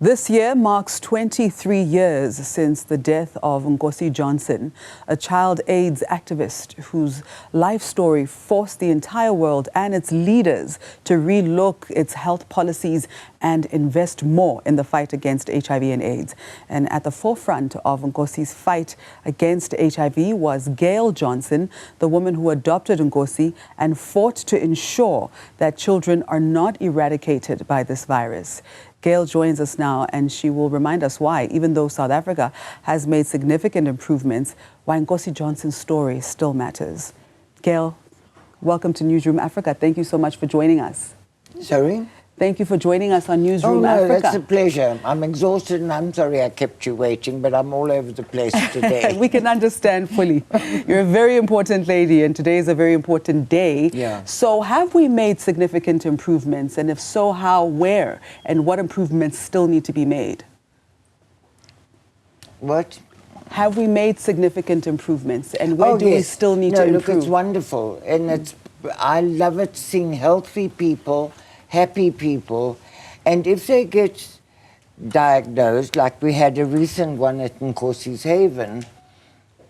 This year marks 23 years since the death of Nkosi Johnson, a child AIDS activist whose life story forced the entire world and its leaders to relook its health policies and invest more in the fight against HIV and AIDS. And at the forefront of Nkosi's fight against HIV was Gail Johnson, the woman who adopted Nkosi and fought to ensure that children are not eradicated by this virus. Gail joins us now, and she will remind us why, even though South Africa has made significant improvements, why Nkosi Johnson's story still matters. Gail, welcome to Newzroom Afrika. Thank you so much for joining us. Sorry? Thank you for joining us on Newzroom Afrika. That's a pleasure. I'm exhausted and I'm sorry I kept you waiting, but I'm all over the place today. We can understand fully. You're a very important lady, and today is a very important day. Yeah. So have we made significant improvements? And if so, how, where, and what improvements still need to be made? What? Have we made significant improvements, and where do we still need to improve? Look, it's wonderful, and I love it seeing healthy people, happy people, and if they get diagnosed, like we had a recent one at Nkosi's Haven,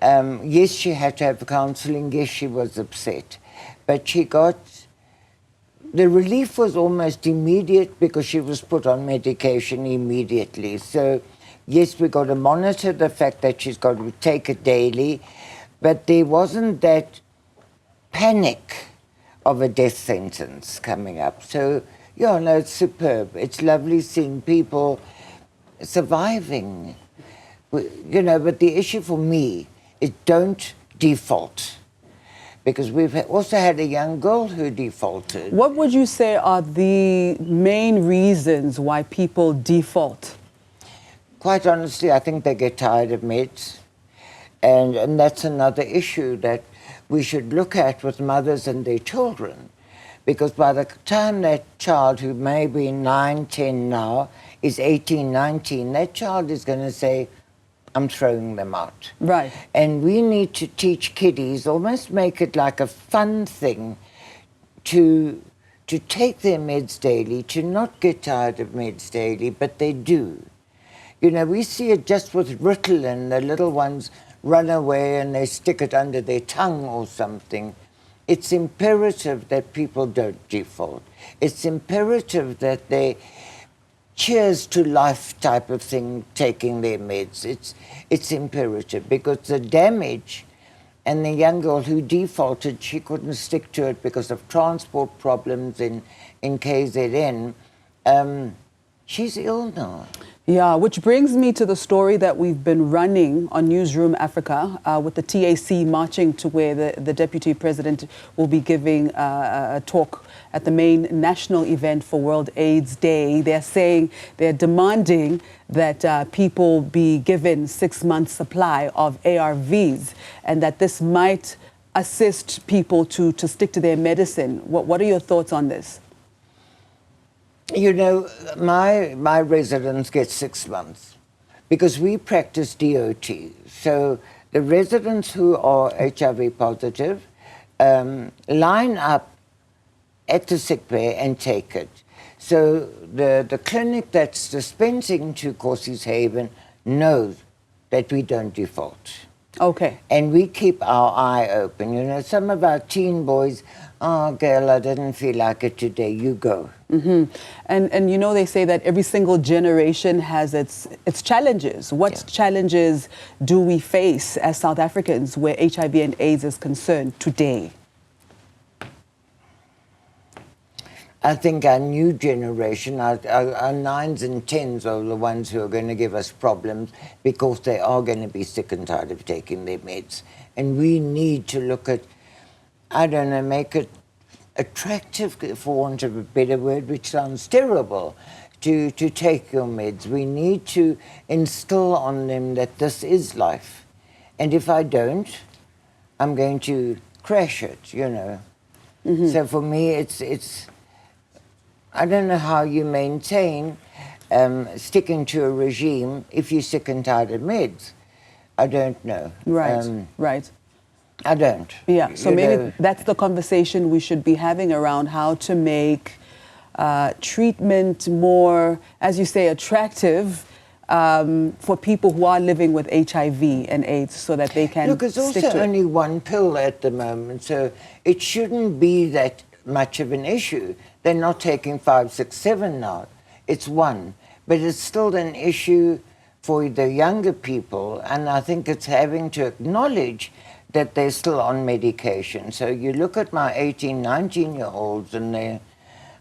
yes, she had to have counselling, yes, she was upset, but she got, the relief was almost immediate because she was put on medication immediately. So, yes, we got to monitor the fact that she's got to take it daily, but there wasn't that panic of a death sentence coming up. So, yeah, no, it's superb. It's lovely seeing people surviving. You know, but the issue for me is don't default. Because we've also had a young girl who defaulted. What would you say are the main reasons why people default? Quite honestly, I think they get tired of meds. And that's another issue that we should look at with mothers and their children. Because by the time that child, who may be 9, 10 now, is 18, 19, that child is going to say, I'm throwing them out. Right. And we need to teach kiddies, almost make it like a fun thing, to take their meds daily, to not get tired of meds daily, but they do. You know, we see it just with Ritalin, the little ones run away and they stick it under their tongue or something. It's imperative that people don't default. It's imperative that they cheers to life type of thing, taking their meds. It's imperative because the damage, and the young girl who defaulted, she couldn't stick to it because of transport problems in KZN. She's ill now. Yeah, which brings me to the story that we've been running on Newzroom Afrika with the TAC marching to where the Deputy President will be giving a talk at the main national event for World AIDS Day. They're saying, they're demanding that people be given 6 months supply of ARVs and that this might assist people to stick to their medicine. What are your thoughts on this? You know, my residents get 6 months because we practice DOT. So the residents who are HIV positive line up at the sick bay and take it. So the clinic that's dispensing to Nkosi's Haven knows that we don't default. Okay. And we keep our eye open. You know, some of our teen boys, oh, Gail, I didn't feel like it today. You go. Mm-hmm. And you know, they say that every single generation has its challenges. What challenges do we face as South Africans where HIV and AIDS is concerned today? I think our new generation, our 9s and 10s are the ones who are going to give us problems because they are going to be sick and tired of taking their meds. And we need to look at, I don't know, make it attractive, for want of a better word, which sounds terrible, to take your meds. We need to instill on them that this is life. And if I don't, I'm going to crash it, you know. Mm-hmm. So for me, it's I don't know how you maintain sticking to a regime if you're sick and tired of meds. I don't know. Right, right. I don't. Yeah, so maybe that's the conversation we should be having around how to make treatment more, as you say, attractive for people who are living with HIV and AIDS, so that they can Look, it's stick also to only one pill at the moment, so it shouldn't be that much of an issue. They're not taking 5, 6, 7 now. It's one. But it's still an issue for the younger people, and I think it's having to acknowledge that they're still on medication. So you look at my 18, 19-year-olds and they're,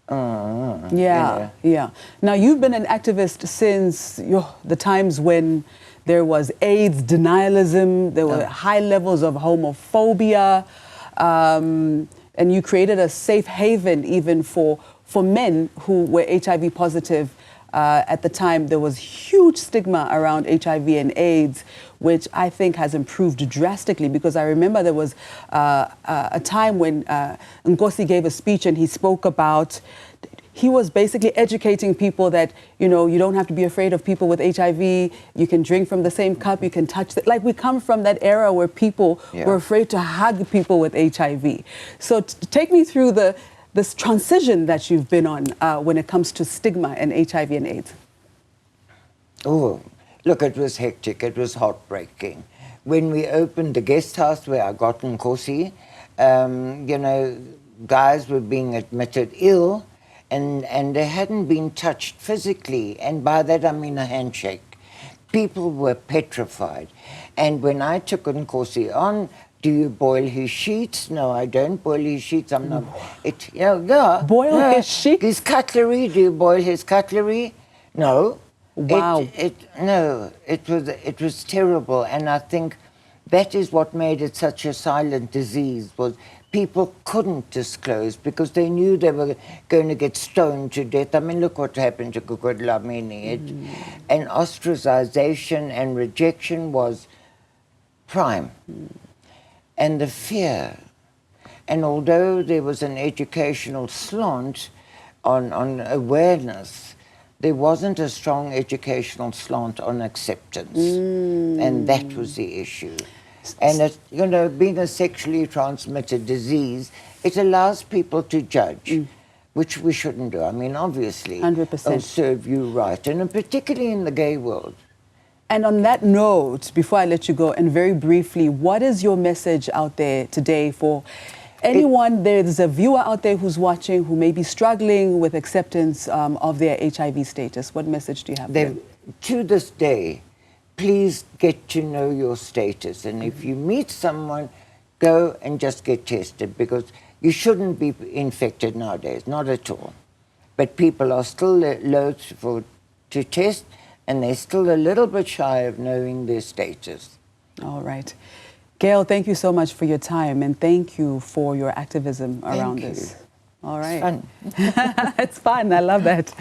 yeah. Now, you've been an activist since the times when there was AIDS denialism, there were high levels of homophobia, and you created a safe haven even for men who were HIV positive. At the time, there was huge stigma around HIV and AIDS, which I think has improved drastically, because I remember there was a time when Nkosi gave a speech and he spoke about, he was basically educating people that, you know, you don't have to be afraid of people with HIV, you can drink from the same cup, you can touch it. Like, we come from that era where people were afraid to hug people with HIV. So take me through this transition that you've been on when it comes to stigma and HIV and AIDS. Oh, look, it was hectic. It was heartbreaking. When we opened the guest house where I got Nkosi, you know, guys were being admitted ill and they hadn't been touched physically. And by that, I mean a handshake. People were petrified. And when I took Nkosi on, do you boil his sheets? No, I don't boil his sheets. I'm not. Boil his sheets? His cutlery. Do you boil his cutlery? No. Wow. It was terrible, and I think that is what made it such a silent disease. Was people couldn't disclose because they knew they were going to get stoned to death. I mean, look what happened to Gugu Dlamini. And ostracization and rejection was prime. And the fear. And although there was an educational slant on awareness, there wasn't a strong educational slant on acceptance. And that was the issue. And, you know, being a sexually transmitted disease, it allows people to judge, which we shouldn't do. I mean, obviously, 100%. it'll serve you right, and particularly in the gay world. And on that note, before I let you go, and very briefly, what is your message out there today for anyone? There's a viewer out there who's watching who may be struggling with acceptance of their HIV status. What message do you have for them? To this day, please get to know your status. And if you meet someone, go and just get tested, because you shouldn't be infected nowadays, not at all. But people are still loath to test, and they're still a little bit shy of knowing their status. All right. Gail, thank you so much for your time, and thank you for your activism around this. All right. It's fun. It's fun. I love that.